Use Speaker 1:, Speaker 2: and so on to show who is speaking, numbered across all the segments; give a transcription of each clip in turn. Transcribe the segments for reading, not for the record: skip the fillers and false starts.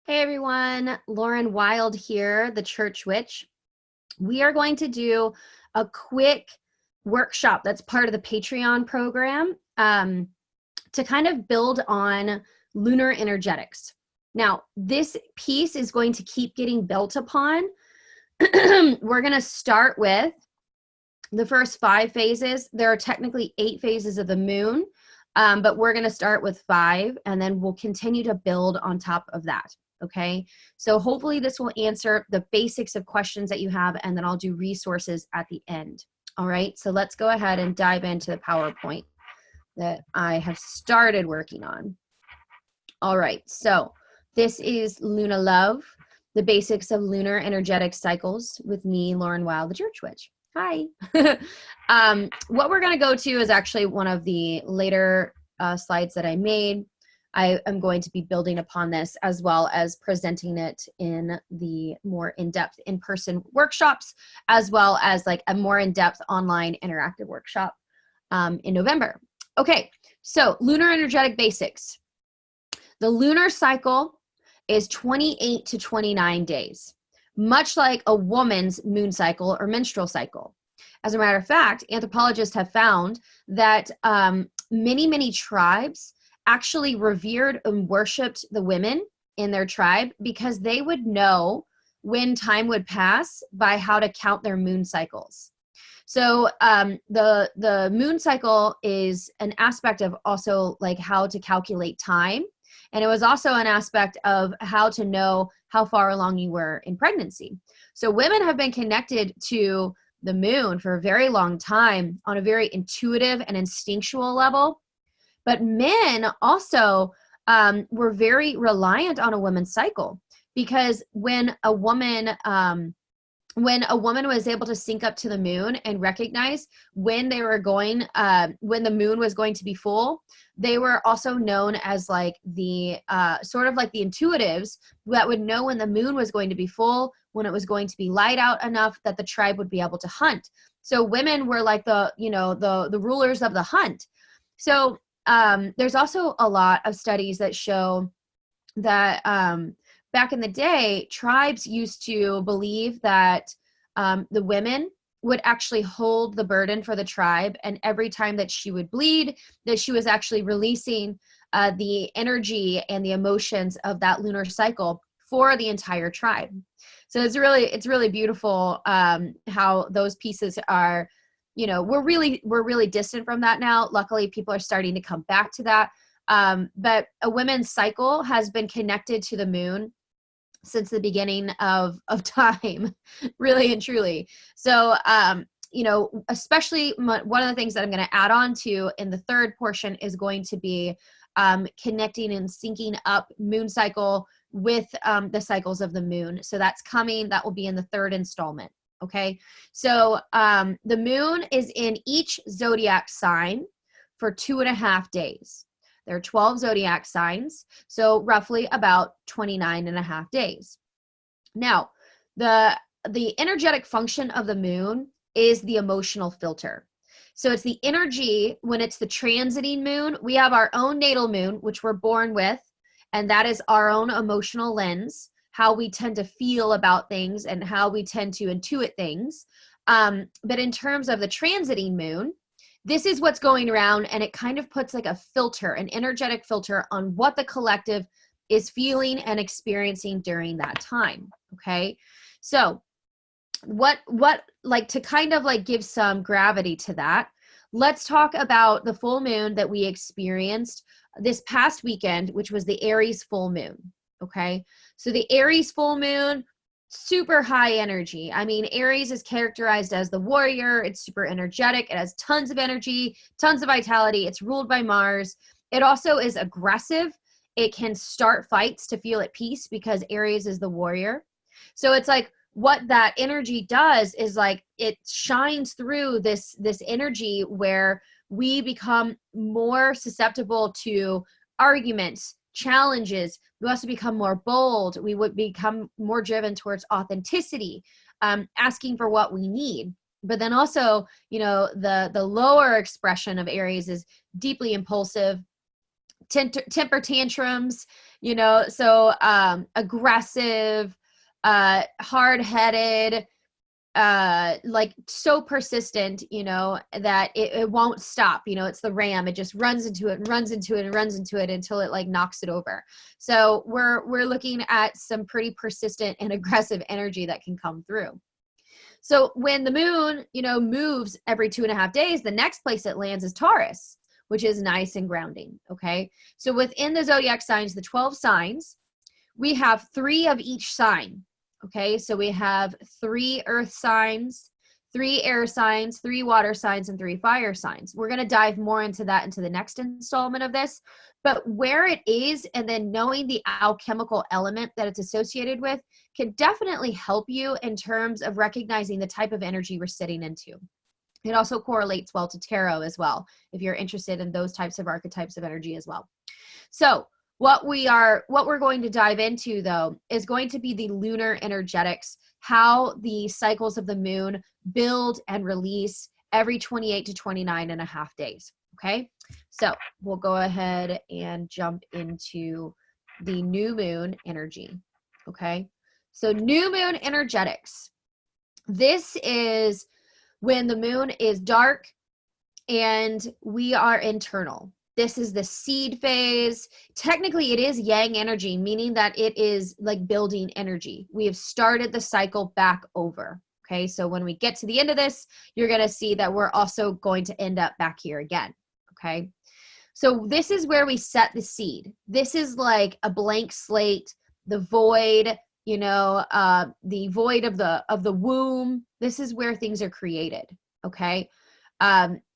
Speaker 1: Hey everyone, Lauren Wild here, the Church Witch. We are going to do a quick workshop that's part of the Patreon program to kind of build on lunar energetics. Now, this piece is going to keep getting built upon. We're going to start with the first 5 phases. There are technically 8 phases of the moon, but we're going to start with 5, and then we'll continue to build on top of that. Okay, so hopefully this will answer the basics of questions that you have, and then I'll do resources at the end. All right, so let's go ahead and dive into the PowerPoint that I have started working on. All right, so this is Luna Love, the basics of lunar energetic cycles with me, Lauren Wild, the Church Witch. Hi. What we're going to go to is actually one of the later slides that I made. I am going to be building upon this as well as presenting it in the more in-depth in-person workshops, as well as like a more in-depth online interactive workshop in November. Okay, so lunar energetic basics. The lunar cycle is 28 to 29 days, much like a woman's moon cycle or menstrual cycle. As a matter of fact, anthropologists have found that many tribes actually revered and worshipped the women in their tribe because they would know when time would pass by how to count their moon cycles. So the moon cycle is an aspect of also like how to calculate time. And it was also an aspect of how to know how far along you were in pregnancy. So women have been connected to the moon for a very long time on a very intuitive and instinctual level. But men also were very reliant on a woman's cycle, because when a woman was able to sync up to the moon and recognize when they were going, when the moon was going to be full, they were also known as like the sort of like the intuitives that would know when the moon was going to be full, when it was going to be light out enough that the tribe would be able to hunt. So women were like the rulers of the hunt. So there's also a lot of studies that show that back in the day, tribes used to believe that the women would actually hold the burden for the tribe, and every time that she would bleed, that she was actually releasing the energy and the emotions of that lunar cycle for the entire tribe. So it's really beautiful how those pieces are. You know, we're really distant from that now. Luckily, people are starting to come back to that. But a women's cycle has been connected to the moon since the beginning of time, really and truly. So, you know, especially one of the things that I'm going to add on to in the third portion is going to be connecting and syncing up moon cycle with the cycles of the moon. So that's coming. That will be in the third installment. Okay, so the moon is in each zodiac sign for 2.5 days. There are 12 zodiac signs, so roughly about 29.5 days. Now, the energetic function of the moon is the emotional filter. So it's the energy when it's the transiting moon. We have our own natal moon, which we're born with, and that is our own emotional lens, how we tend to feel about things and how we tend to intuit things. But in terms of the transiting moon, this is what's going around, and it kind of puts like a filter, an energetic filter on what the collective is feeling and experiencing during that time. Okay. So what like to kind of like give some gravity to that, let's talk about the full moon that we experienced this past weekend, which was the Aries full moon. Okay. So the Aries full moon, super high energy. I mean, Aries is characterized as the warrior. It's super energetic. It has tons of energy, tons of vitality. It's ruled by Mars. It also is aggressive. It can start fights to feel at peace because Aries is the warrior. So it's like what that energy does is like it shines through this energy where we become more susceptible to arguments, challenges. We also become more bold. We would become more driven towards authenticity, asking for what we need. But then also, you know, the lower expression of Aries is deeply impulsive, temper tantrums, you know, so aggressive, hard-headed, like so persistent, you know, that it won't stop. You know, it's the ram. It just runs into it and runs into it and runs into it until it like knocks it over. So we're looking at some pretty persistent and aggressive energy that can come through. So when the moon, you know, moves every 2.5 days, the next place it lands is Taurus, which is nice and grounding. Okay. So within the zodiac signs, the 12 signs, we have 3 of each sign. Okay. So we have 3 earth signs, 3 air signs, 3 water signs, and 3 fire signs. We're going to dive more into that into the next installment of this, but where it is and then knowing the alchemical element that it's associated with can definitely help you in terms of recognizing the type of energy we're sitting into. It also correlates well to tarot as well, if you're interested in those types of archetypes of energy as well. So what we're going to dive into though is going to be the lunar energetics, how the cycles of the moon build and release every 28 to 29.5 days. Okay. So we'll go ahead and jump into the new moon energy. Okay. So new moon energetics. This is when the moon is dark and we are internal. This is the seed phase. Technically, it is yang energy, meaning that it is like building energy. We have started the cycle back over. Okay, so when we get to the end of this, you're going to see that we're also going to end up back here again. Okay, so this is where we set the seed. This is like a blank slate, the void, you know, the void of the womb. This is where things are created. Okay.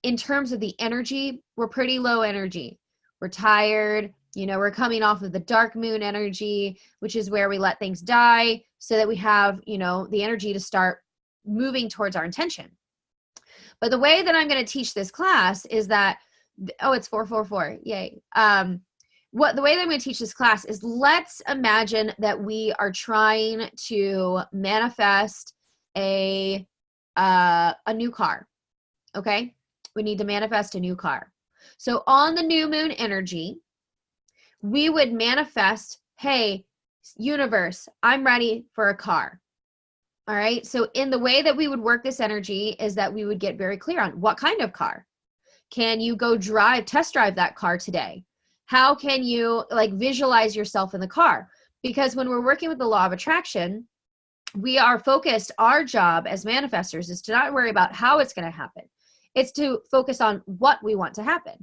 Speaker 1: In terms of the energy, we're pretty low energy. We're tired. You know, we're coming off of the dark moon energy, which is where we let things die so that we have, you know, the energy to start moving towards our intention. But the way that I'm going to teach this class is that, oh, it's 444. Yay. The way that I'm going to teach this class is, let's imagine that we are trying to manifest a new car. Okay. We need to manifest a new car. So on the new moon energy, we would manifest, hey, universe, I'm ready for a car. All right. So in the way that we would work this energy is that we would get very clear on what kind of car. Can you go test drive that car today? How can you like visualize yourself in the car? Because when we're working with the law of attraction, we are focused, our job as manifestors is to not worry about how it's going to happen. It's to focus on what we want to happen.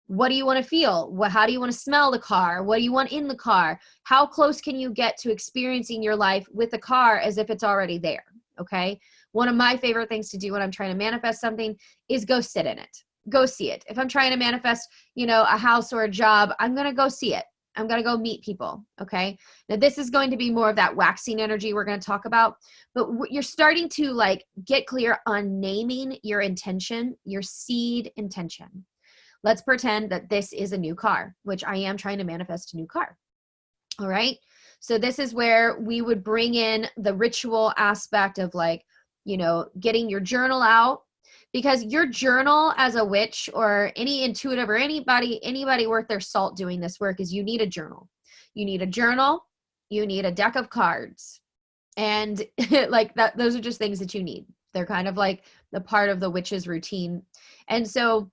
Speaker 1: What do you want to feel? How do you want to smell the car? What do you want in the car? How close can you get to experiencing your life with the car as if it's already there? Okay. One of my favorite things to do when I'm trying to manifest something is go sit in it. Go see it. If I'm trying to manifest, you know, a house or a job, I'm going to go see it. I'm going to go meet people. Okay. Now this is going to be more of that waxing energy we're going to talk about, but you're starting to like get clear on naming your intention, your seed intention. Let's pretend that this is a new car, which I am trying to manifest a new car. All right. So this is where we would bring in the ritual aspect of like, you know, getting your journal out, because your journal as a witch or any intuitive or anybody worth their salt doing this work is you need a journal. You need a journal. You need a deck of cards. And like that, those are just things that you need. They're kind of like the part of the witch's routine. And so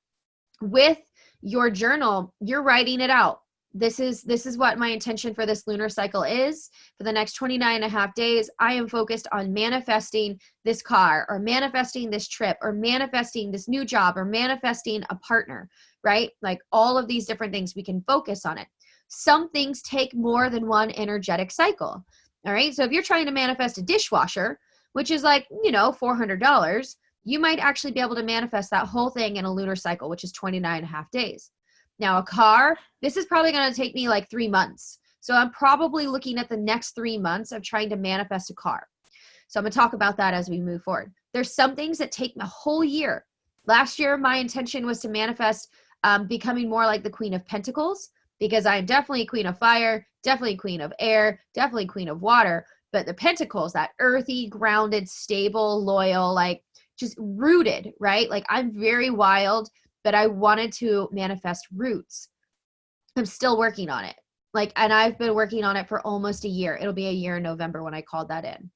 Speaker 1: with your journal, you're writing it out. This is what my intention for this lunar cycle is. For the next 29.5 days, I am focused on manifesting this car or manifesting this trip or manifesting this new job or manifesting a partner, right? Like all of these different things, we can focus on it. Some things take more than one energetic cycle. All right. So if you're trying to manifest a dishwasher, which is like, you know, $400, you might actually be able to manifest that whole thing in a lunar cycle, which is 29.5 days. Now a car, this is probably going to take me like 3 months. So I'm probably looking at the next 3 months of trying to manifest a car. So I'm going to talk about that as we move forward. There's some things that take a whole year. Last year, my intention was to manifest becoming more like the Queen of Pentacles, because I'm definitely Queen of Fire, definitely Queen of Air, definitely Queen of Water. But the Pentacles, that earthy, grounded, stable, loyal, like just rooted, right? Like I'm very wild, but I wanted to manifest roots. I'm still working on it. Like, and I've been working on it for almost a year. It'll be a year in November when I called that in.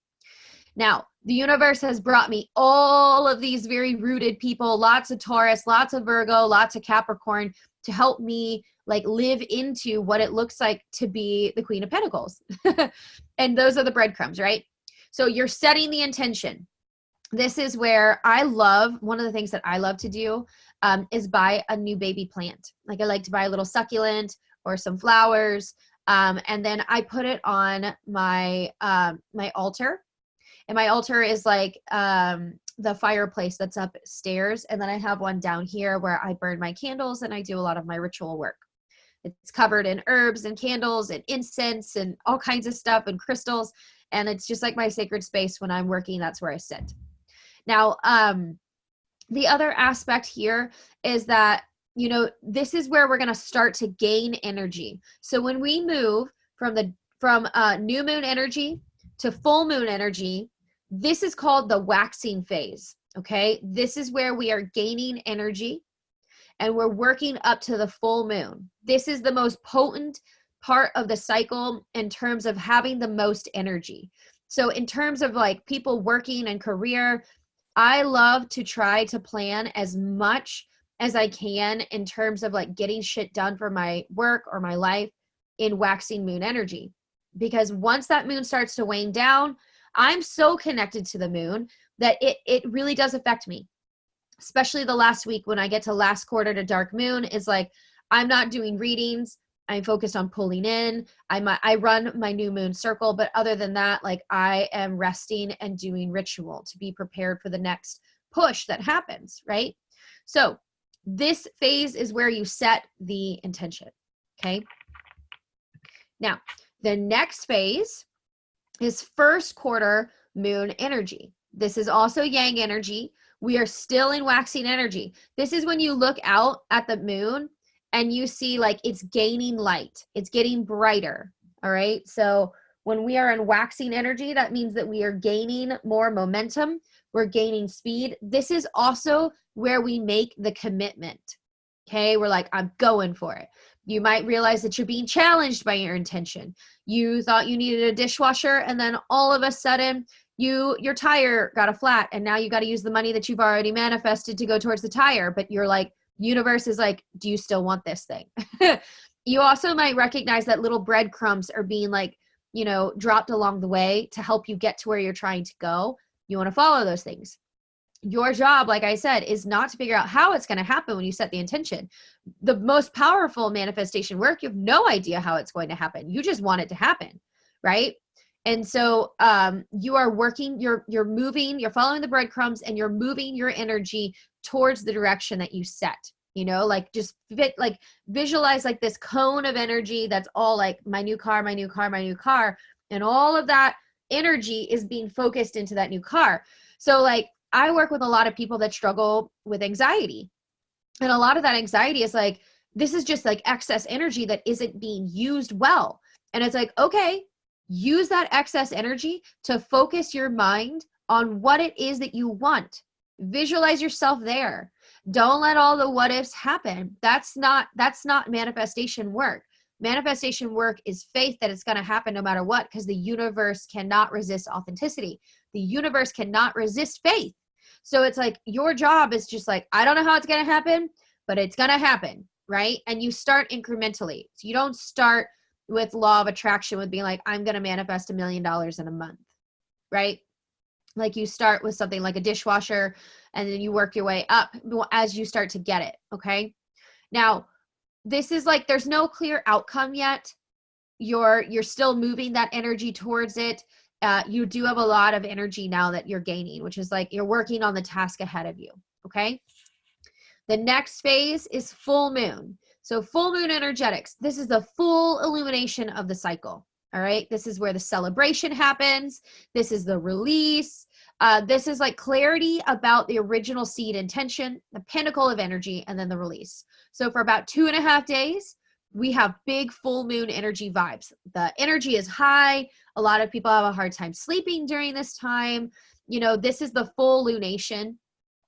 Speaker 1: Now, the universe has brought me all of these very rooted people, lots of Taurus, lots of Virgo, lots of Capricorn, to help me like live into what it looks like to be the Queen of Pentacles. And those are the breadcrumbs, right? So you're setting the intention. This is where one of the things that I love to do is buy a new baby plant. Like I like to buy a little succulent or some flowers. And then I put it on my, my altar. And my altar is like the fireplace that's upstairs. And then I have one down here where I burn my candles and I do a lot of my ritual work. It's covered in herbs and candles and incense and all kinds of stuff and crystals. And it's just like my sacred space. When I'm working, that's where I sit. Now, the other aspect here is that, you know, this is where we're going to start to gain energy. So when we move from new moon energy to full moon energy, this is called the waxing phase. Okay. This is where we are gaining energy and we're working up to the full moon. This is the most potent part of the cycle in terms of having the most energy. So in terms of like people working and career, I love to try to plan as much as I can in terms of like getting shit done for my work or my life in waxing moon energy. Because once that moon starts to wane down, I'm so connected to the moon that it really does affect me. Especially the last week when I get to last quarter to dark moon, is like, I'm not doing readings. I'm focused on pulling in. I run my new moon circle, but other than that, like I am resting and doing ritual to be prepared for the next push that happens, right? So this phase is where you set the intention, okay? Now, the next phase is first quarter moon energy. This is also yang energy. We are still in waxing energy. This is when you look out at the moon and you see like it's gaining light. It's getting brighter, all right? So when we are in waxing energy, that means that we are gaining more momentum. We're gaining speed. This is also where we make the commitment, okay? We're like, I'm going for it. You might realize that you're being challenged by your intention. You thought you needed a dishwasher, and then all of a sudden, your tire got a flat, and now you got to use the money that you've already manifested to go towards the tire. But you're like, universe is like, do you still want this thing? You also might recognize that little breadcrumbs are being like, you know, dropped along the way to help you get to where you're trying to go. You want to follow those things. Your job, like I said, is not to figure out how it's going to happen when you set the intention. The most powerful manifestation work, you have no idea how it's going to happen. You just want it to happen, right? And so you are working, you're moving, you're following the breadcrumbs, and you're moving your energy towards the direction that you set. You know, like just visualize like this cone of energy that's all like my new car, my new car, my new car. And all of that energy is being focused into that new car. So like, I work with a lot of people that struggle with anxiety. And a lot of that anxiety is like, this is just like excess energy that isn't being used well. And it's like, okay, use that excess energy to focus your mind on what it is that you want. Visualize yourself there. Don't let all the what ifs happen. That's not manifestation work. Manifestation work is faith that it's going to happen no matter what, because the universe cannot resist authenticity. The universe cannot resist faith. So it's like your job is just like, I don't know how it's going to happen, but it's going to happen, right? And you start incrementally. So you don't start with law of attraction with being like, I'm going to manifest $1 million in a month, right? Like you start with something like a dishwasher and then you work your way up as you start to get it, okay? Now, this is like, there's no clear outcome yet. You're still moving that energy towards it. You do have a lot of energy now that you're gaining, which is like you're working on the task ahead of you, okay? The next phase is full moon. So full moon energetics, this is the full illumination of the cycle, all right? This is where the celebration happens. This is the release. This is like clarity about the original seed intention, the pinnacle of energy, and then the release. So for about 2.5 days, we have big full moon energy vibes. The energy is high. A lot of people have a hard time sleeping during this time. You know, this is the full lunation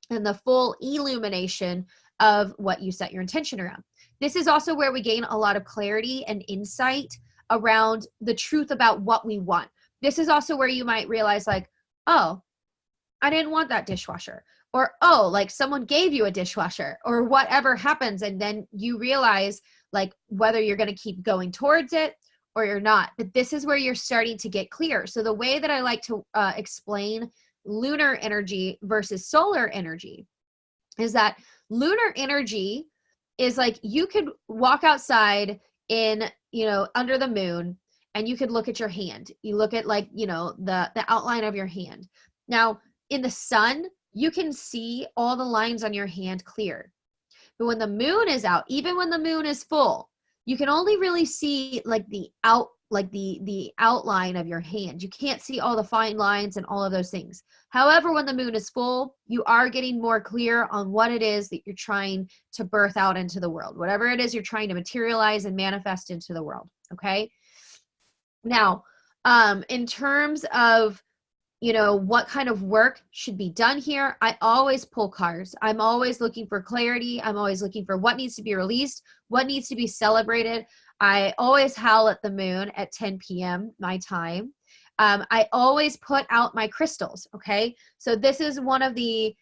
Speaker 1: and the full illumination of what you set your intention around. This is also where we gain a lot of clarity and insight around the truth about what we want. This is also where you might realize like, oh, I didn't want that dishwasher, or, oh, like someone gave you a dishwasher, or whatever happens. And then you realize like whether you're going to keep going towards it or you're not. But this is where you're starting to get clear. So the way that I like to explain lunar energy versus solar energy is that lunar energy is like you could walk outside in, under the moon, and you could look at your hand. You look at like, the outline of your hand. Now, in the sun, you can see all the lines on your hand clear. But when the moon is out, even when the moon is full, you can only really see like the outline of your hand. You can't see all the fine lines and all of those things. However, when the moon is full, you are getting more clear on what it is that you're trying to birth out into the world, whatever it is you're trying to materialize and manifest into the world. Okay. Now, in terms of, what kind of work should be done here, I always pull cards. I'm always looking for clarity. I'm always looking for what needs to be released, what needs to be celebrated. I always howl at the moon at 10 p.m. my time. I always put out my crystals, okay? So this is one of the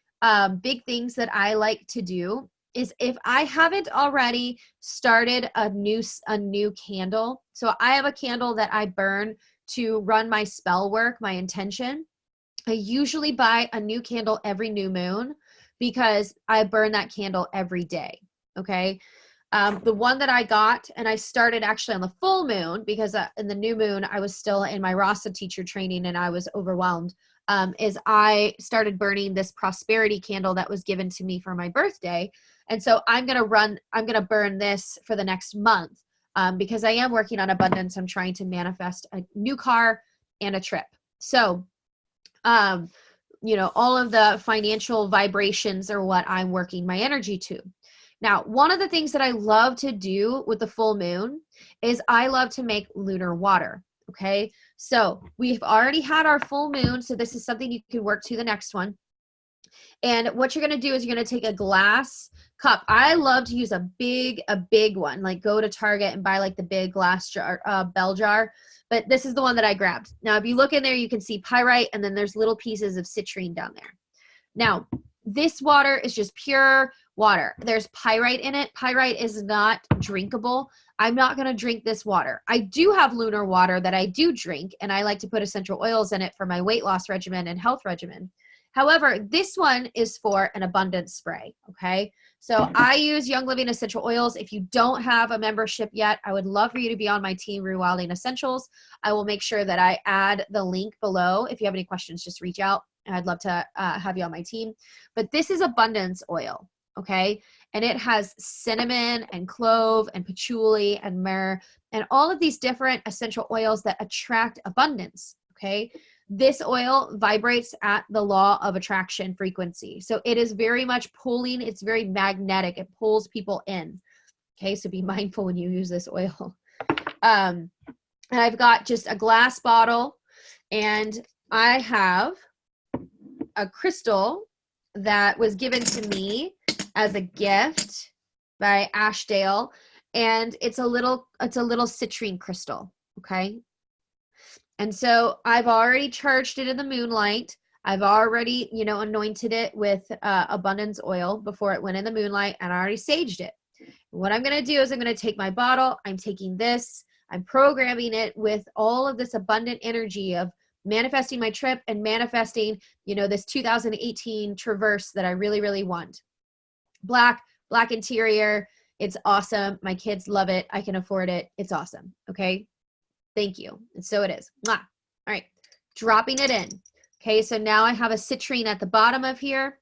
Speaker 1: big things that I like to do is if I haven't already started a new candle. So I have a candle that I burn to run my spell work, my intention. I usually buy a new candle every new moon because I burn that candle every day, okay? The one that I got, and I started actually on the full moon because in the new moon, I was still in my Rasa teacher training and I was overwhelmed, is I started burning this prosperity candle that was given to me for my birthday. And so I'm going to burn this for the next month because I am working on abundance. I'm trying to manifest a new car and a trip. So, all of the financial vibrations are what I'm working my energy to. Now, one of the things that I love to do with the full moon is I love to make lunar water. Okay. So we've already had our full moon. So this is something you can work to the next one. And what you're going to do is you're going to take a glass cup. I love to use a big one, like go to Target and buy like the big glass jar, bell jar. But this is the one that I grabbed. Now, if you look in there, you can see pyrite, and then there's little pieces of citrine down there. Now, this water is just pure water. There's pyrite in it. Pyrite is not drinkable. I'm not going to drink this water. I do have lunar water that I do drink, and I like to put essential oils in it for my weight loss regimen and health regimen. However, this one is for an abundance spray, okay? So I use Young Living Essential Oils. If you don't have a membership yet, I would love for you to be on my team, Rewilding Essentials. I will make sure that I add the link below. If you have any questions, just reach out. I'd love to have you on my team. But this is abundance oil, okay? And it has cinnamon and clove and patchouli and myrrh and all of these different essential oils that attract abundance, okay? This oil vibrates at the law of attraction frequency. So it is very much pulling. It's very magnetic. It pulls people in. Okay, so be mindful when you use this oil. And I've got just a glass bottle, and I have a crystal that was given to me as a gift by Ashdale, and it's a little citrine crystal, okay? And so I've already charged it in the moonlight. I've already, anointed it with abundance oil before it went in the moonlight, and I already saged it. What I'm going to do is I'm going to take my bottle. I'm taking this. I'm programming it with all of this abundant energy of manifesting my trip and manifesting, this 2018 Traverse that I really, really want. Black interior. It's awesome. My kids love it. I can afford it. It's awesome. Okay. Thank you. And so it is. Mwah. All right. Dropping it in. Okay. So now I have a citrine at the bottom of here.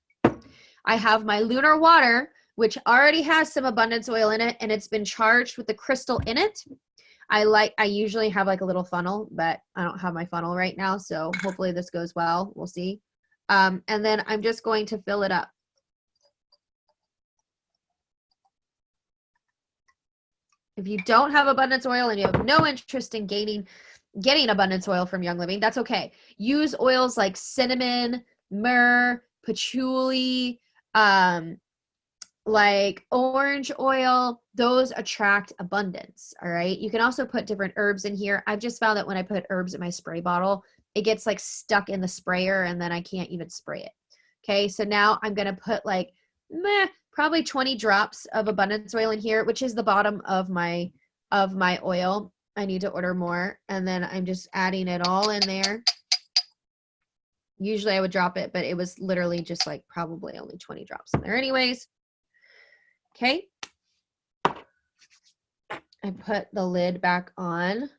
Speaker 1: I have my lunar water, which already has some abundance oil in it, and it's been charged with the crystal in it. I usually have like a little funnel, but I don't have my funnel right now. So hopefully this goes well. We'll see. And then I'm just going to fill it up. If you don't have abundance oil and you have no interest in getting abundance oil from Young Living, that's okay. Use oils like cinnamon, myrrh, patchouli, like orange oil, those attract abundance. All right. You can also put different herbs in here. I've just found that when I put herbs in my spray bottle, it gets like stuck in the sprayer and then I can't even spray it. Okay. So now I'm going to put like probably 20 drops of abundance oil in here, which is the bottom of my oil. I need to order more. And then I'm just adding it all in there. Usually I would drop it, but it was literally just like probably only 20 drops in there anyways. Okay. I put the lid back on.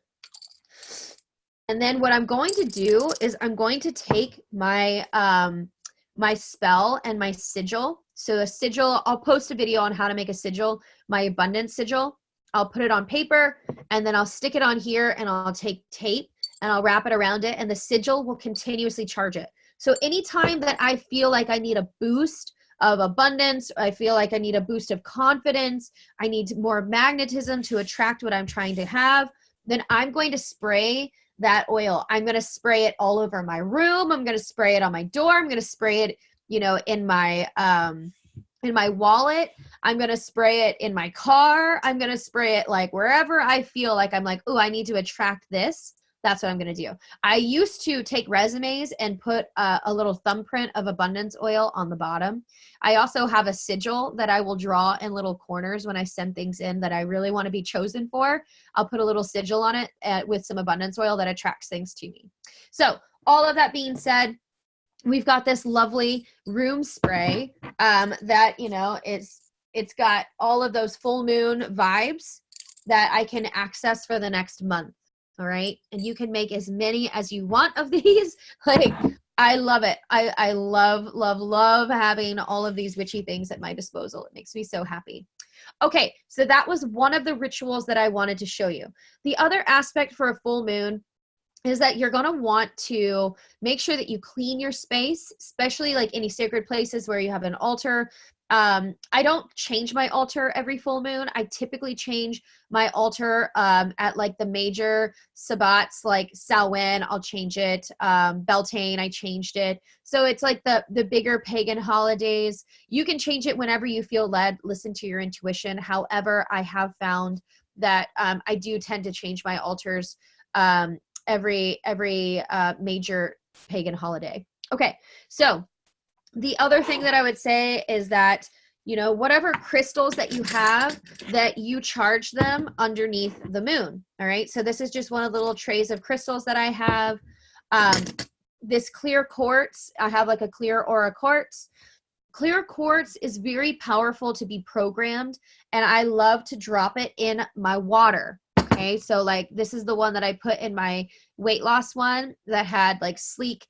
Speaker 1: And then what I'm going to do is I'm going to take my my spell and my sigil. So a sigil, I'll post a video on how to make a sigil, my abundance sigil. I'll put it on paper and then I'll stick it on here and I'll take tape and I'll wrap it around it and the sigil will continuously charge it. So anytime that I feel like I need a boost of abundance, I feel like I need a boost of confidence, I need more magnetism to attract what I'm trying to have, then I'm going to spray that oil. I'm going to spray it all over my room. I'm going to spray it on my door. I'm going to spray it, you know, in my wallet. I'm going to spray it in my car. I'm going to spray it like wherever I feel like I'm like, oh, I need to attract this. That's what I'm going to do. I used to take resumes and put a little thumbprint of abundance oil on the bottom. I also have a sigil that I will draw in little corners when I send things in that I really want to be chosen for. I'll put a little sigil on it with some abundance oil that attracts things to me. So all of that being said, we've got this lovely room spray that, you know, it's got all of those full moon vibes that I can access for the next month. All right. And you can make as many as you want of these. Like, I love it. I love having all of these witchy things at my disposal. It makes me so happy. Okay. So that was one of the rituals that I wanted to show you. The other aspect for a full moon is that you're going to want to make sure that you clean your space, especially like any sacred places where you have an altar. I don't change my altar every full moon. I typically change my altar at like the major sabbats, like Samhain, I'll change it. Beltane, I changed it. So it's like the bigger pagan holidays. You can change it whenever you feel led. Listen to your intuition. However, I have found that I do tend to change my altars every major pagan holiday. Okay, so the other thing that I would say is that, you know, whatever crystals that you have, that you charge them underneath the moon. All right. So this is just one of the little trays of crystals that I have. This clear quartz, I have like a clear aura quartz. Clear quartz is very powerful to be programmed, and I love to drop it in my water. Okay. So like this is the one that I put in my weight loss one that had like sleek,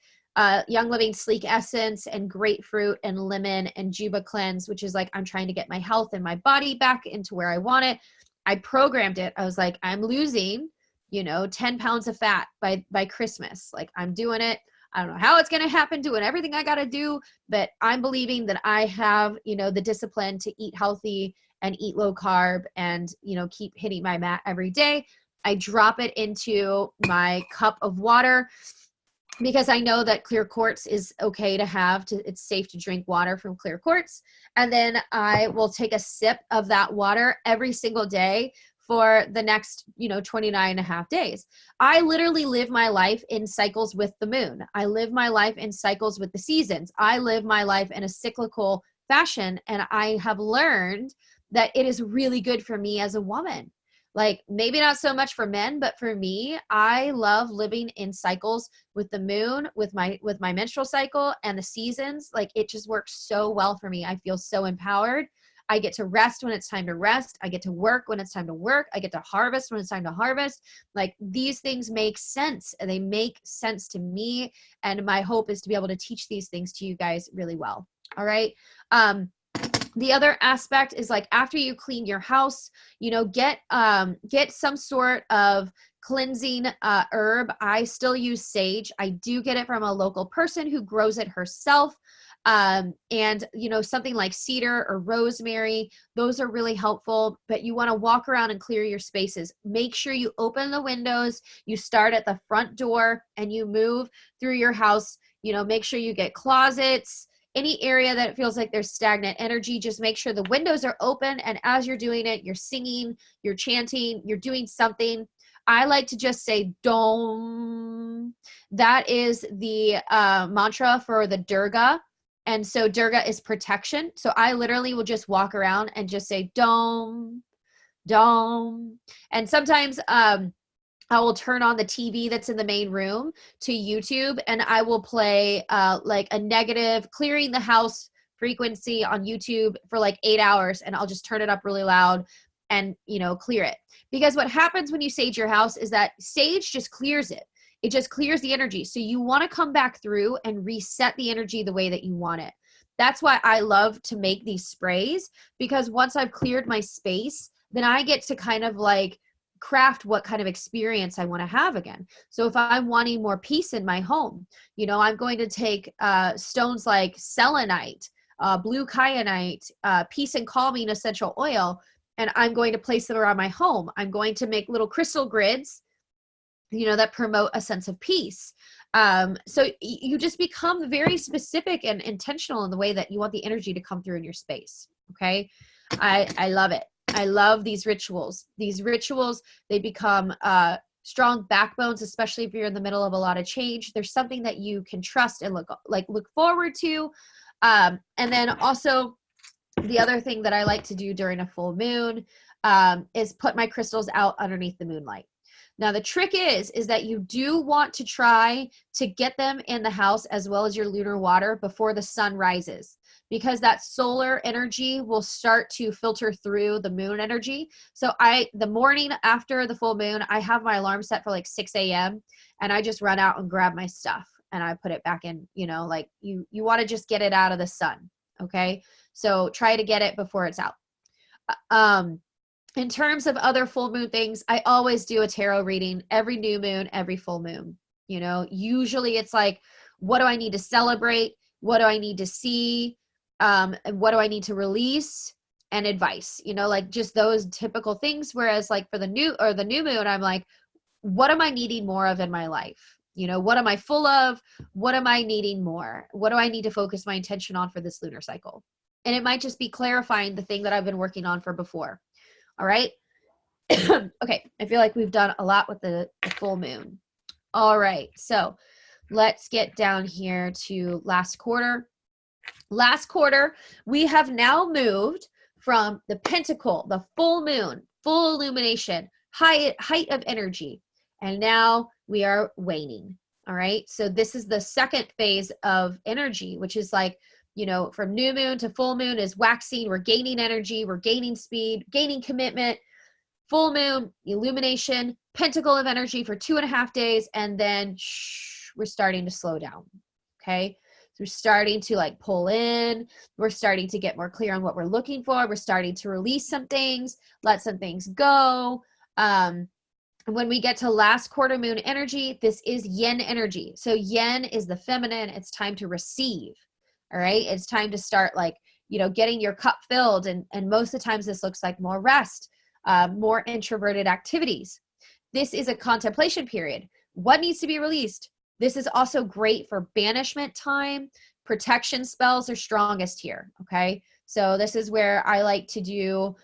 Speaker 1: Young Living Sleek Essence and grapefruit and lemon and Juba Cleanse, which is like, I'm trying to get my health and my body back into where I want it. I programmed it. I was like, I'm losing, you know, 10 pounds of fat by Christmas. Like I'm doing it. I don't know how it's going to happen, doing everything I got to do, but I'm believing that I have, you know, the discipline to eat healthy and eat low carb and, you know, keep hitting my mat every day. I drop it into my cup of water, because I know that clear quartz is okay to have, it's safe to drink water from clear quartz. And then I will take a sip of that water every single day for the next, you know, 29 and a half days. I literally live my life in cycles with the moon. I live my life in cycles with the seasons. I live my life in a cyclical fashion. And I have learned that it is really good for me as a woman. Like maybe not so much for men, but for me, I love living in cycles with the moon, with my menstrual cycle and the seasons. Like it just works so well for me. I feel so empowered. I get to rest when it's time to rest. I get to work when it's time to work. I get to harvest when it's time to harvest. Like these things make sense, and they make sense to me. And my hope is to be able to teach these things to you guys really well. All right. The other aspect is like after you clean your house, you know, get some sort of cleansing herb. I still use sage. I do get it from a local person who grows it herself. And, you know, something like cedar or rosemary, those are really helpful, but you want to walk around and clear your spaces. Make sure you open the windows, you start at the front door and you move through your house, you know, make sure you get closets, any area that it feels like there's stagnant energy, just make sure the windows are open. And as you're doing it, you're singing, you're chanting, you're doing something. I like to just say Dom. That is the mantra for the Durga. And so Durga is protection. So I literally will just walk around and just say Dom, Dom. And sometimes I will turn on the TV that's in the main room to YouTube, and I will play like a negative clearing the house frequency on YouTube for like 8 hours, and I'll just turn it up really loud and, you know, clear it. Because what happens when you sage your house is that sage just clears it. It just clears the energy. So you want to come back through and reset the energy the way that you want it. That's why I love to make these sprays, because once I've cleared my space, then I get to kind of like craft what kind of experience I want to have again. So if I'm wanting more peace in my home, you know, I'm going to take stones like selenite, blue kyanite, peace and calming essential oil, and I'm going to place them around my home. I'm going to make little crystal grids, you know, that promote a sense of peace. So you just become very specific and intentional in the way that you want the energy to come through in your space. Okay. I love it. I love these rituals. These rituals, they become strong backbones, especially if you're in the middle of a lot of change. There's something that you can trust and look forward to. And then also the other thing that I like to do during a full moon is put my crystals out underneath the moonlight. Now, the trick is that you do want to try to get them in the house as well as your lunar water before the sun rises, because that solar energy will start to filter through the moon energy. So the morning after the full moon, I have my alarm set for like 6 a.m. and I just run out and grab my stuff and I put it back in, you know, like you want to just get it out of the sun. Okay. So try to get it before it's out. In terms of other full moon things, I always do a tarot reading every new moon, every full moon. You know, usually it's like, what do I need to celebrate? What do I need to see? And what do I need to release? And advice, you know, like just those typical things. Whereas like for the new moon, I'm like, what am I needing more of in my life? You know, what am I full of? What am I needing more? What do I need to focus my intention on for this lunar cycle? And it might just be clarifying the thing that I've been working on for before. All right. Okay. I feel like we've done a lot with the full moon. All right. So let's get down here to last quarter. Last quarter, we have now moved from the pentacle, the full moon, full illumination, height of energy. And now we are waning. All right. So this is the second phase of energy, which is like, you know, from new moon to full moon is waxing. We're gaining energy. We're gaining speed, gaining commitment. Full moon, illumination, pentacle of energy for 2.5 days. And then we're starting to slow down. Okay. So we're starting to like pull in. We're starting to get more clear on what we're looking for. We're starting to release some things, let some things go. When we get to last quarter moon energy, this is yin energy. So yin is the feminine. It's time to receive. All right. It's time to start like, you know, getting your cup filled. And most of the times this looks like more rest, more introverted activities. This is a contemplation period. What needs to be released? This is also great for banishment time. Protection spells are strongest here. Okay. So this is where I like to do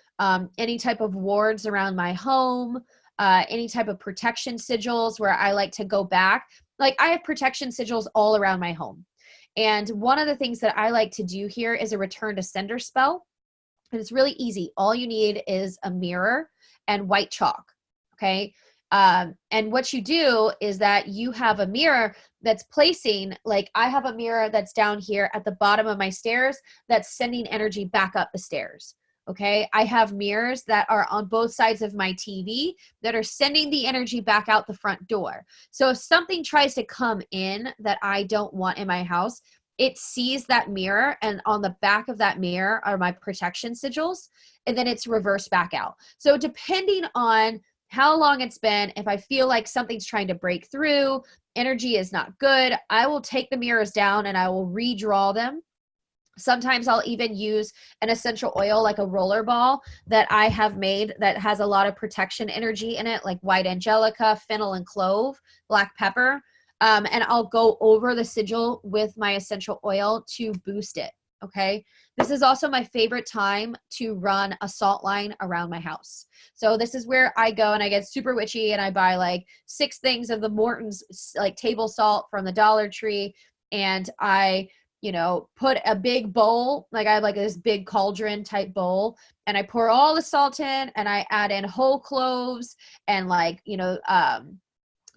Speaker 1: any type of wards around my home, any type of protection sigils where I like to go back. Like I have protection sigils all around my home. And one of the things that I like to do here is a return to sender spell. And it's really easy. All you need is a mirror and white chalk. Okay. And what you do is that you have a mirror that's placing, like I have a mirror that's down here at the bottom of my stairs that's sending energy back up the stairs. Okay. I have mirrors that are on both sides of my TV that are sending the energy back out the front door. So if something tries to come in that I don't want in my house, it sees that mirror, and on the back of that mirror are my protection sigils, and then it's reversed back out. So depending on how long it's been, if I feel like something's trying to break through, energy is not good, I will take the mirrors down and I will redraw them. Sometimes I'll even use an essential oil like a roller ball that I have made that has a lot of protection energy in it, like white angelica, fennel and clove, black pepper. And I'll go over the sigil with my essential oil to boost it. Okay. This is also my favorite time to run a salt line around my house. So this is where I go and I get super witchy and I buy like 6 things of the Morton's like table salt from the Dollar Tree. And I, put a big bowl, like I have like this big cauldron type bowl, and I pour all the salt in and I add in whole cloves and like,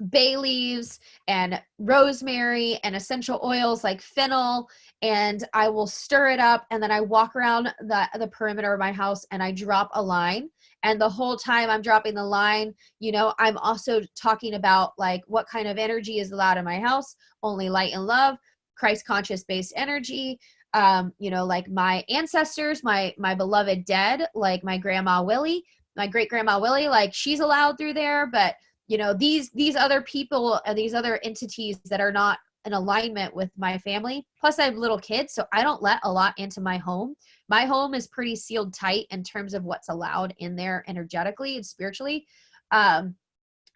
Speaker 1: bay leaves and rosemary and essential oils like fennel, and I will stir it up, and then I walk around the perimeter of my house and I drop a line. And the whole time I'm dropping the line, I'm also talking about like what kind of energy is allowed in my house: only light and love, Christ conscious based energy. Like my ancestors, my beloved dead, like my grandma Willie, my great grandma Willie, like she's allowed through there. But these other people and these other entities that are not in alignment with my family. Plus I have little kids, so I don't let a lot into my home. My home is pretty sealed tight in terms of what's allowed in there energetically and spiritually.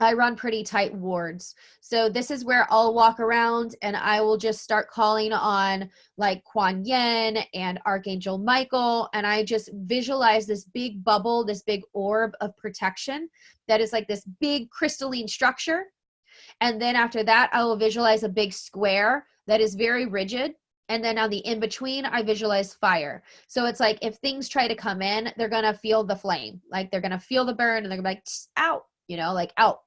Speaker 1: I run pretty tight wards. So this is where I'll walk around and I will just start calling on like Kuan Yin and Archangel Michael. And I just visualize this big bubble, this big orb of protection that is like this big crystalline structure. And then after that, I will visualize a big square that is very rigid. And then on the in-between, I visualize fire. So it's like if things try to come in, they're going to feel the flame. Like they're going to feel the burn and they're going to be like, out, like out.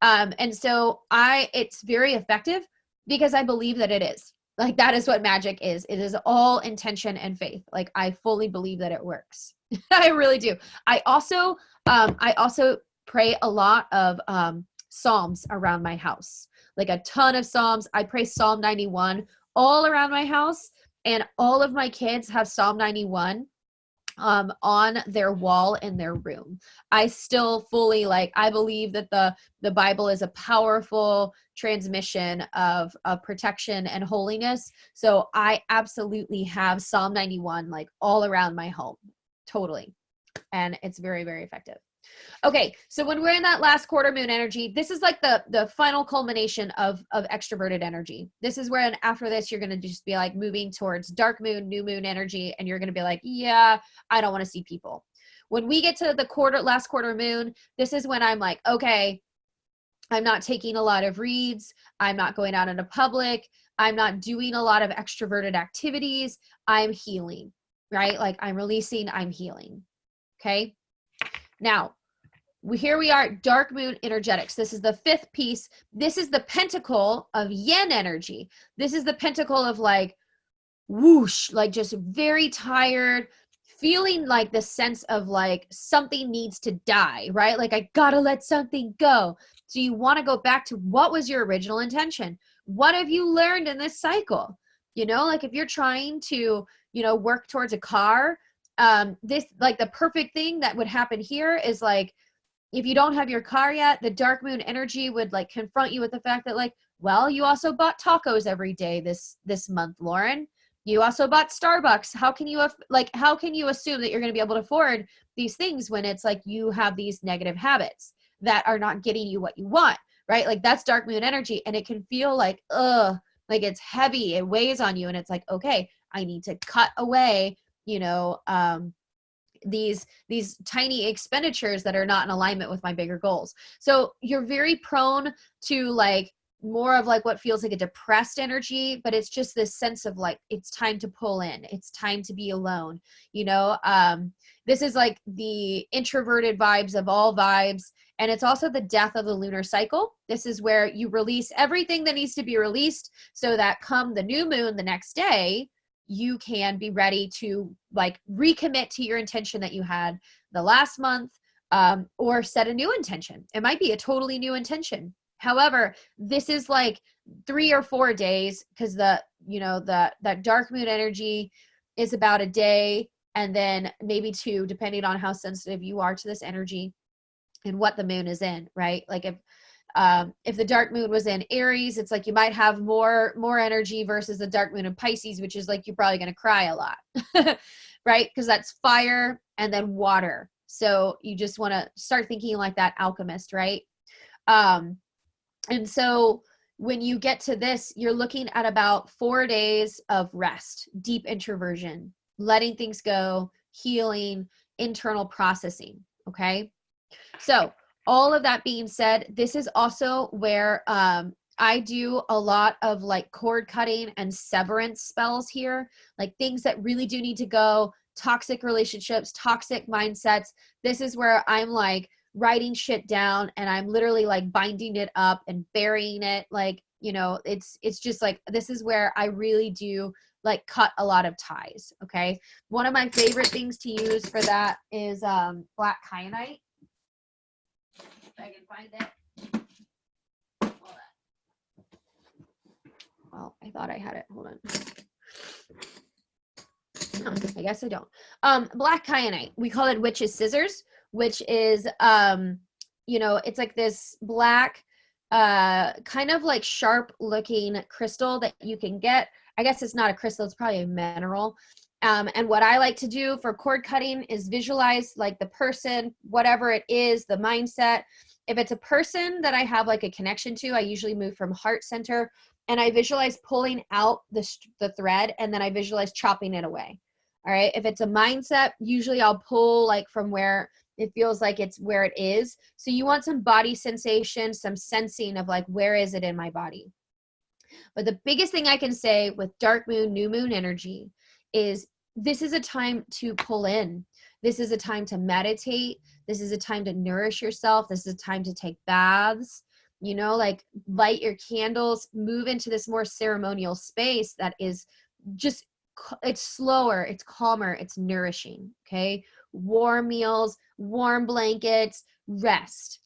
Speaker 1: And so it's very effective because I believe that it is. Like that is what magic is. It is all intention and faith. Like I fully believe that it works. I really do. I also pray a lot of Psalms around my house, like a ton of Psalms. I pray Psalm 91 all around my house, and all of my kids have Psalm 91 on their wall in their room. I still fully I believe that the Bible is a powerful transmission of protection and holiness. So I absolutely have Psalm 91 like all around my home, totally. And it's very, very effective. Okay, so when we're in that last quarter moon energy, this is like the final culmination of extroverted energy. This is where, and after this, you're going to just be like moving towards dark moon, new moon energy, and you're going to be like, yeah, I don't want to see people. When we get to the last quarter moon, this is when I'm like, okay, I'm not taking a lot of reads. I'm not going out into public. I'm not doing a lot of extroverted activities. I'm healing, right? Like I'm releasing, I'm healing. Okay. Now, here we are, dark moon energetics. This is the 5th piece. This is the pentacle of yin energy. This is the pentacle of like whoosh, like just very tired, feeling like the sense of like something needs to die, right? Like I gotta let something go. So you want to go back to what was your original intention? What have you learned in this cycle? Like if you're trying to, work towards a car, this like the perfect thing that would happen here is like, if you don't have your car yet, the dark moon energy would like confront you with the fact that like, well, you also bought tacos every day this month, Lauren. You also bought Starbucks. How can you assume that you're going to be able to afford these things when it's like you have these negative habits that are not getting you what you want, right? Like that's dark moon energy, and it can feel like, like it's heavy. It weighs on you, and it's like, okay, I need to cut away, these tiny expenditures that are not in alignment with my bigger goals. So you're very prone to like more of like what feels like a depressed energy, but it's just this sense of like, it's time to pull in. It's time to be alone. This is like the introverted vibes of all vibes. And it's also the death of the lunar cycle. This is where you release everything that needs to be released so that come the new moon the next day, you can be ready to like recommit to your intention that you had the last month, or set a new intention. It might be a totally new intention. However, this is like 3 or 4 days because that dark moon energy is about a day, and then maybe 2, depending on how sensitive you are to this energy and what the moon is in, right? Like if the dark moon was in Aries, it's like you might have more energy versus the dark moon in Pisces, which is like you're probably going to cry a lot, right? Because that's fire and then water. So you just want to start thinking like that alchemist, right? And so when you get to this, you're looking at about 4 days of rest, deep introversion, letting things go, healing, internal processing. Okay. So all of that being said, this is also where I do a lot of like cord cutting and severance spells here, like things that really do need to go, toxic relationships, toxic mindsets. This is where I'm like writing shit down and I'm literally like binding it up and burying it. Like, you know, it's just like, this is where I really do like cut a lot of ties. Okay. One of my favorite things to use for that is black kyanite. If I can find it. Well, I thought I had it. Hold on. No, I guess I don't. Black kyanite. We call it witch's scissors, which is, you know, it's like this black, kind of like sharp looking crystal that you can get. I guess it's not a crystal. It's probably a mineral. And what I like to do for cord cutting is visualize like the person, whatever it is, the mindset. If it's a person that I have like a connection to, I usually move from heart center and I visualize pulling out the thread and then I visualize chopping it away. All right. If it's a mindset, usually I'll pull like from where it feels like it's where it is. So you want some body sensation, some sensing of like, where is it in my body? But the biggest thing I can say with dark moon, new moon energy is this is a time to pull in. This is a time to meditate. This is a time to nourish yourself. This is a time to take baths, you know, like light your candles, move into this more ceremonial space that is just, it's slower, it's calmer, it's nourishing. Okay. Warm meals, warm blankets, rest.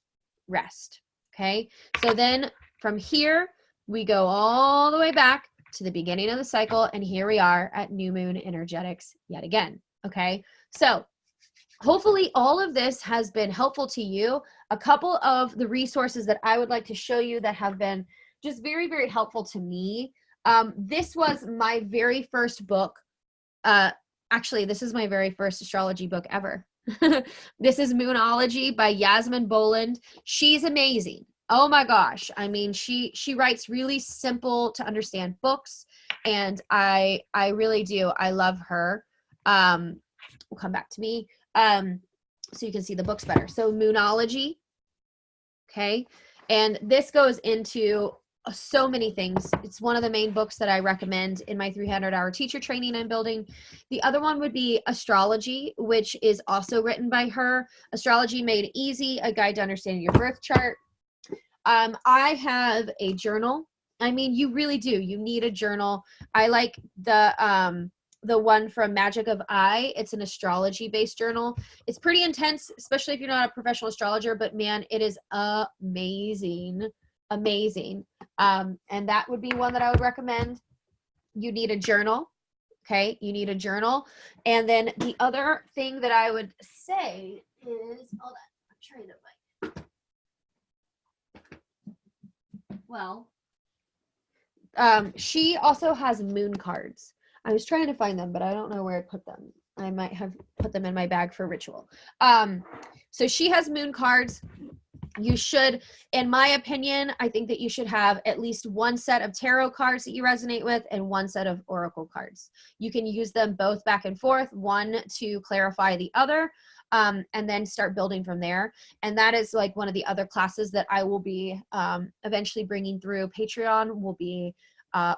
Speaker 1: Okay. So then from here, we go all the way back to the beginning of the cycle. And here we are at new moon energetics yet again. Okay. So hopefully all of this has been helpful to you. A couple of the resources that I would like to show you that have been just very, very helpful to me. This was my very first book. Actually, this is my very first astrology book ever. This is Moonology by Yasmin Boland. She's amazing. Oh my gosh. I mean, she writes really simple to understand books and I really do. I love her. Will come back to me. So you can see the books better. So Moonology. Okay. And this goes into so many things. It's one of the main books that I recommend in my 300-hour teacher training I'm building. The other one would be Astrology, which is also written by her. Astrology Made Easy, a guide to understanding your birth chart. I have a journal. I mean, you really do. You need a journal. I like the one from Magic of I. It's an astrology-based journal. It's pretty intense, especially if you're not a professional astrologer, but man, it is amazing. Amazing. And that would be one that I would recommend. You need a journal. Okay. You need a journal. And then the other thing that I would say is, hold on, I'm trying to she also has moon cards. I was trying to find them, but I don't know where I put them. I might have put them in my bag for ritual. So she has moon cards. You should, in my opinion, I think that you should have at least one set of tarot cards that you resonate with and one set of oracle cards. You can use them both back and forth, one to clarify the other, and then start building from there. And that is like one of the other classes that I will be eventually bringing through Patreon will be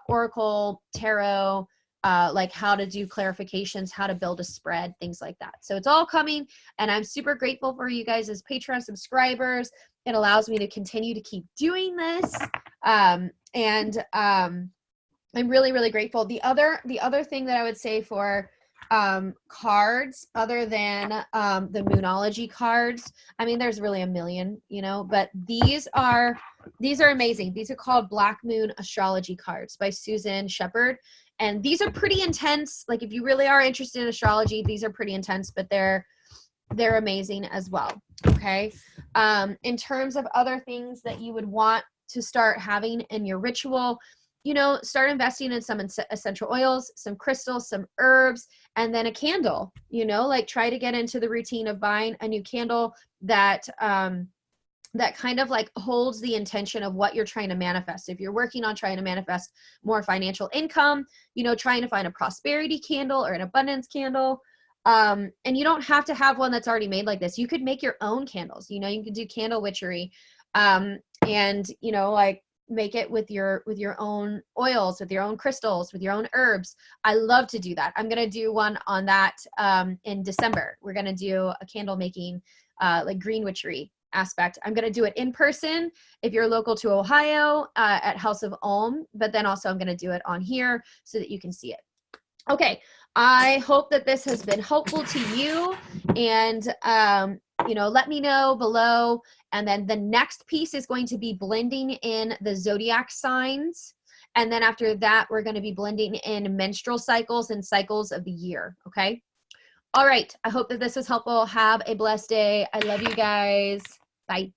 Speaker 1: oracle, tarot, like how to do clarifications, how to build a spread, things like that. So it's all coming and I'm super grateful for you guys as Patreon subscribers. It allows me to continue to keep doing this. I'm really, really grateful. The other thing that I would say for cards other than the Moonology cards, I mean, there's really a million, you know, but these are amazing. These are called Black Moon Astrology cards by Susan Shepard. And these are pretty intense. Like if you really are interested in astrology, these are pretty intense, but they're amazing as well. Okay. In terms of other things that you would want to start having in your ritual, you know, start investing in some essential oils, some crystals, some herbs, and then a candle, you know, like try to get into the routine of buying a new candle that that kind of like holds the intention of what you're trying to manifest. If you're working on trying to manifest more financial income, you know, trying to find a prosperity candle or an abundance candle. And you don't have to have one that's already made like this. You could make your own candles. You know, you could do candle witchery, and, you know, like make it with your own oils, with your own crystals, with your own herbs. I love to do that. I'm going to do one on that in December. We're going to do a candle making like green witchery aspect. I'm going to do it in person if you're local to Ohio at House of Om, but then also I'm going to do it on here so that you can see it. Okay, I hope that this has been helpful to you, and you know, let me know below. And then the next piece is going to be blending in the zodiac signs, and then after that we're going to be blending in menstrual cycles and cycles of the year. Okay, all right, I hope that this was helpful. Have a blessed day. I love you guys. Bye.